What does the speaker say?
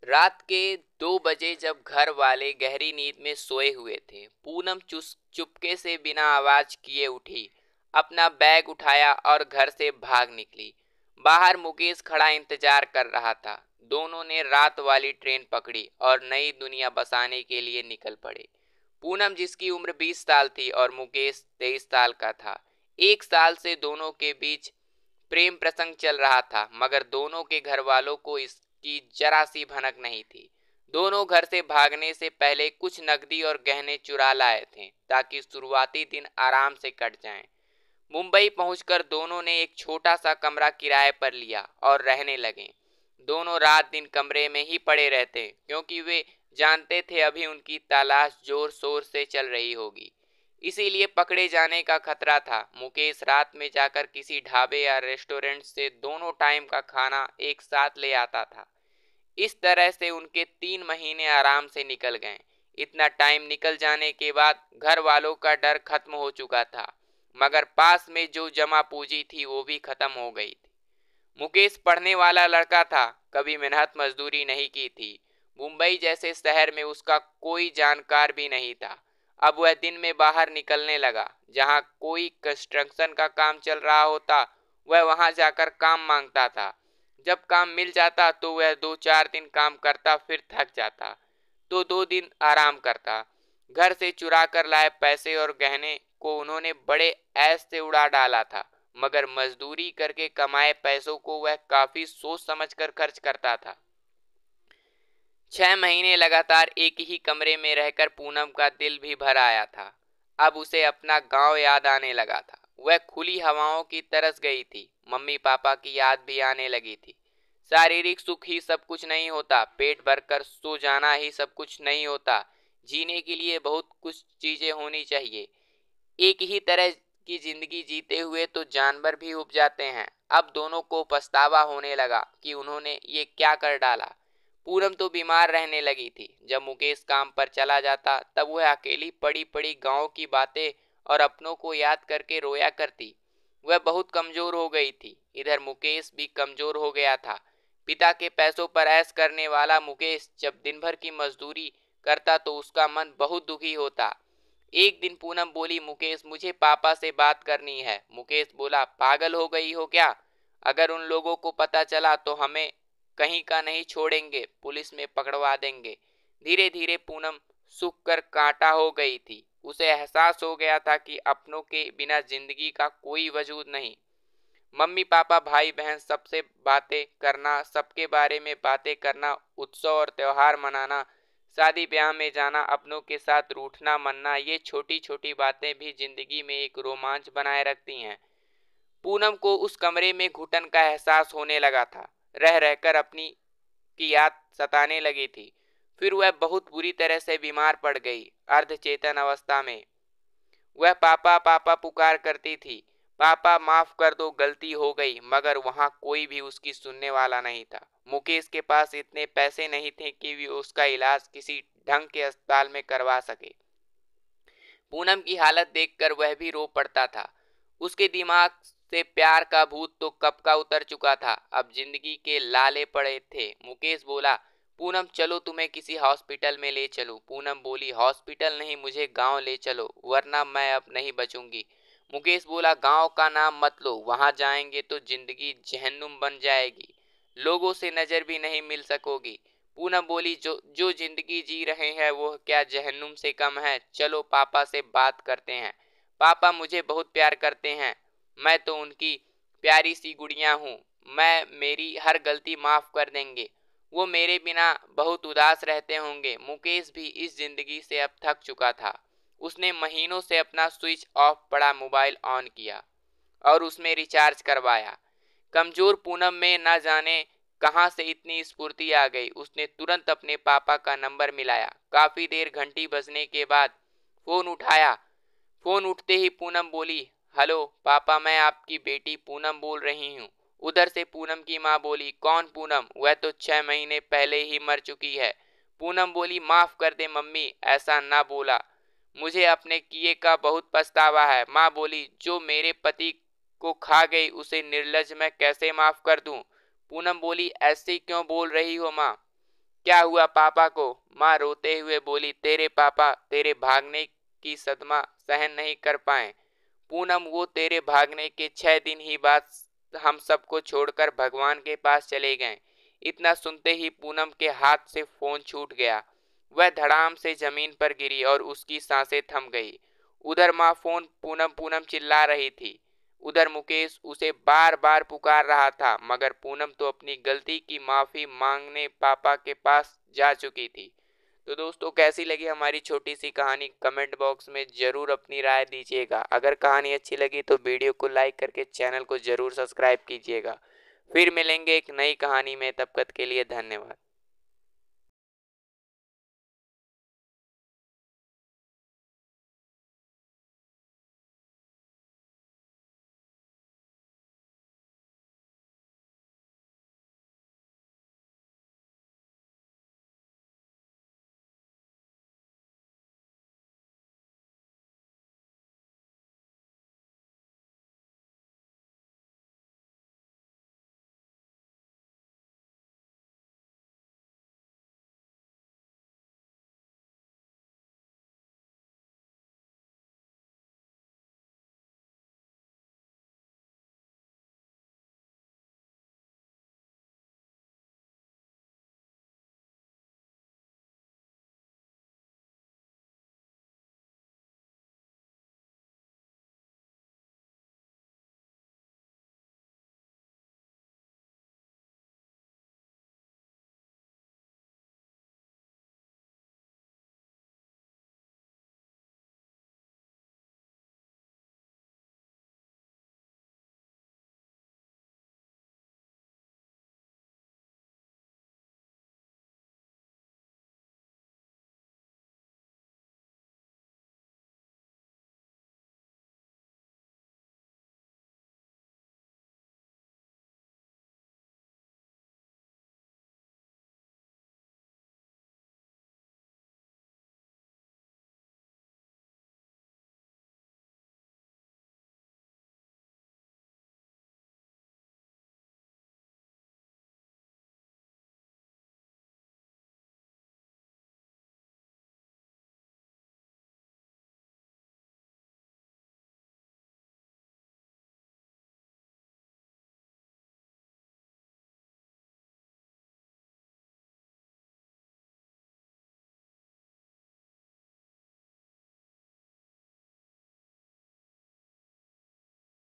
रात के 2 बजे जब घर वाले गहरी नींद में सोए हुए थे, पूनम चुपके से बिना आवाज किए उठी, अपना बैग उठाया और घर से भाग निकली। बाहर मुकेश खड़ा इंतजार कर रहा था। दोनों ने रात वाली ट्रेन पकड़ी और नई दुनिया बसाने के लिए निकल पड़े। पूनम, जिसकी उम्र 20 साल थी, और मुकेश 23 साल का था। 1 साल से दोनों के बीच प्रेम प्रसंग चल रहा था, मगर दोनों के घर वालों को इसकी जरा सी भनक नहीं थी। दोनों घर से भागने से पहले कुछ नकदी और गहने चुरा लाए थे, ताकि शुरुआती दिन आराम से कट जाएं। मुंबई पहुंचकर दोनों ने एक छोटा सा कमरा किराए पर लिया और रहने लगे। दोनों रात दिन कमरे में ही पड़े रहते, क्योंकि वे जानते थे अभी उनकी तलाश जोर शोर से चल रही होगी। इसीलिए पकड़े जाने का खतरा था। मुकेश रात में जाकर किसी ढाबे या रेस्टोरेंट से दोनों टाइम का खाना एक साथ ले आता था। इस तरह से उनके 3 महीने आराम से निकल गए। इतना टाइम निकल जाने के बाद घर वालों का डर खत्म हो चुका था, मगर पास में जो जमा पूंजी थी वो भी खत्म हो गई थी। मुकेश पढ़ने वाला लड़का था, कभी मेहनत मजदूरी नहीं की थी। मुंबई जैसे शहर में उसका कोई जानकार भी नहीं था। अब वह दिन में बाहर निकलने लगा। जहां कोई कंस्ट्रक्शन का काम चल रहा होता, वह वहां जाकर काम मांगता था। जब काम मिल जाता तो वह 2-4 दिन काम करता, फिर थक जाता तो 2 दिन आराम करता। घर से चुरा कर लाए पैसे और गहने को उन्होंने बड़े ऐश से उड़ा डाला था, मगर मजदूरी करके कमाए पैसों को वह काफी सोच समझकर खर्च करता था। 6 महीने लगातार एक ही कमरे में रहकर पूनम का दिल भी भर आया था। अब उसे अपना गांव याद आने लगा था। वह खुली हवाओं की तरस गई थी। मम्मी पापा की याद भी आने लगी थी। शारीरिक सुख ही सब कुछ नहीं होता, पेट भरकर सो जाना ही सब कुछ नहीं होता। जीने के लिए बहुत कुछ चीजें होनी चाहिए। एक ही तरह की जिंदगी जीते हुए तो जानवर भी उब जाते हैं। अब दोनों को पछतावा होने लगा कि उन्होंने ये क्या कर डाला। पूनम तो बीमार रहने लगी थी। जब मुकेश काम पर चला जाता तब वह अकेली पड़ी पड़ी गांव की बातें और अपनों को याद करके रोया करती। वह बहुत कमजोर हो गई थी। इधर मुकेश भी कमजोर हो गया था। पिता के पैसों पर ऐश करने वाला मुकेश जब दिन भर की मजदूरी करता तो उसका मन बहुत दुखी होता। एक दिन पूनम बोली, मुकेश, मुझे पापा से बात करनी है। मुकेश बोला, पागल हो गई हो क्या? अगर उन लोगों को पता चला तो हमें कहीं का नहीं छोड़ेंगे, पुलिस में पकड़वा देंगे। धीरे धीरे पूनम सूख कर कांटा हो गई थी। उसे एहसास हो गया था कि अपनों के बिना जिंदगी का कोई वजूद नहीं। मम्मी पापा भाई बहन सबसे बातें करना, सबके बारे में बातें करना, उत्सव और त्योहार मनाना, शादी ब्याह में जाना, अपनों के साथ रूठना मनना, ये छोटी छोटी बातें भी जिंदगी में एक रोमांच बनाए रखती हैं। पूनम को उस कमरे में घुटन का एहसास होने लगा था। रह रहकर अपनी की याद सताने लगी थी। फिर वह बहुत बुरी तरह से बीमार पड़ गई। अर्धचेतन अवस्था में वह पापा पापा पुकार करती थी। पापा माफ कर दो, गलती हो गई। मगर वहां कोई भी उसकी सुनने वाला नहीं था। मुकेश के पास इतने पैसे नहीं थे कि वे उसका इलाज किसी ढंग के अस्पताल में करवा सके। पूनम की हालत देखकर वह भी रो पड़ता था। उसके दिमाग से प्यार का भूत तो कब का उतर चुका था। अब जिंदगी के लाले पड़े थे। मुकेश बोला, पूनम चलो तुम्हें किसी हॉस्पिटल में ले चलूं। पूनम बोली, हॉस्पिटल नहीं, मुझे गांव ले चलो, वरना मैं अब नहीं बचूंगी। मुकेश बोला, गांव का नाम मत लो, वहां जाएंगे तो जिंदगी जहन्नुम बन जाएगी, लोगों से नजर भी नहीं मिल सकोगी। पूनम बोली, जो जो जिंदगी जी रहे हैं वो क्या जहन्नुम से कम है? चलो पापा से बात करते हैं। पापा मुझे बहुत प्यार करते हैं। मैं तो उनकी प्यारी सी गुड़िया हूँ। मेरी हर गलती माफ कर देंगे। वो मेरे बिना बहुत उदास रहते होंगे। मुकेश भी इस जिंदगी से अब थक चुका था। उसने महीनों से अपना स्विच ऑफ पड़ा मोबाइल ऑन किया और उसमें रिचार्ज करवाया। कमजोर पूनम में न जाने कहां से इतनी स्फूर्ति आ गई। उसने तुरंत अपने पापा का नंबर मिलाया। काफी देर घंटी बजने के बाद फोन उठाया। फोन उठते ही पूनम बोली, हेलो पापा, मैं आपकी बेटी पूनम बोल रही हूँ। उधर से पूनम की माँ बोली, कौन पूनम? वह तो 6 महीने पहले ही मर चुकी है। पूनम बोली, माफ कर दे मम्मी, ऐसा ना बोला, मुझे अपने किए का बहुत पछतावा है। माँ बोली, जो मेरे पति को खा गई उसे निर्लज मैं कैसे माफ कर दूं? पूनम बोली, ऐसे क्यों बोल रही हो माँ? क्या हुआ पापा को? माँ रोते हुए बोली, तेरे पापा तेरे भागने की सदमा सहन नहीं कर पाए पूनम। वो तेरे भागने के 6 दिन ही बाद हम सबको छोड़कर भगवान के पास चले गए। इतना सुनते ही पूनम के हाथ से फोन छूट गया। वह धड़ाम से जमीन पर गिरी और उसकी सांसें थम गई। उधर माँ फोन पूनम पूनम चिल्ला रही थी। उधर मुकेश उसे बार बार पुकार रहा था, मगर पूनम तो अपनी गलती की माफी मांगने पापा के पास जा चुकी थी। तो दोस्तों, कैसी लगी हमारी छोटी सी कहानी कमेंट बॉक्स में जरूर अपनी राय दीजिएगा। अगर कहानी अच्छी लगी तो वीडियो को लाइक करके चैनल को जरूर सब्सक्राइब कीजिएगा। फिर मिलेंगे एक नई कहानी में, तब तक के लिए धन्यवाद।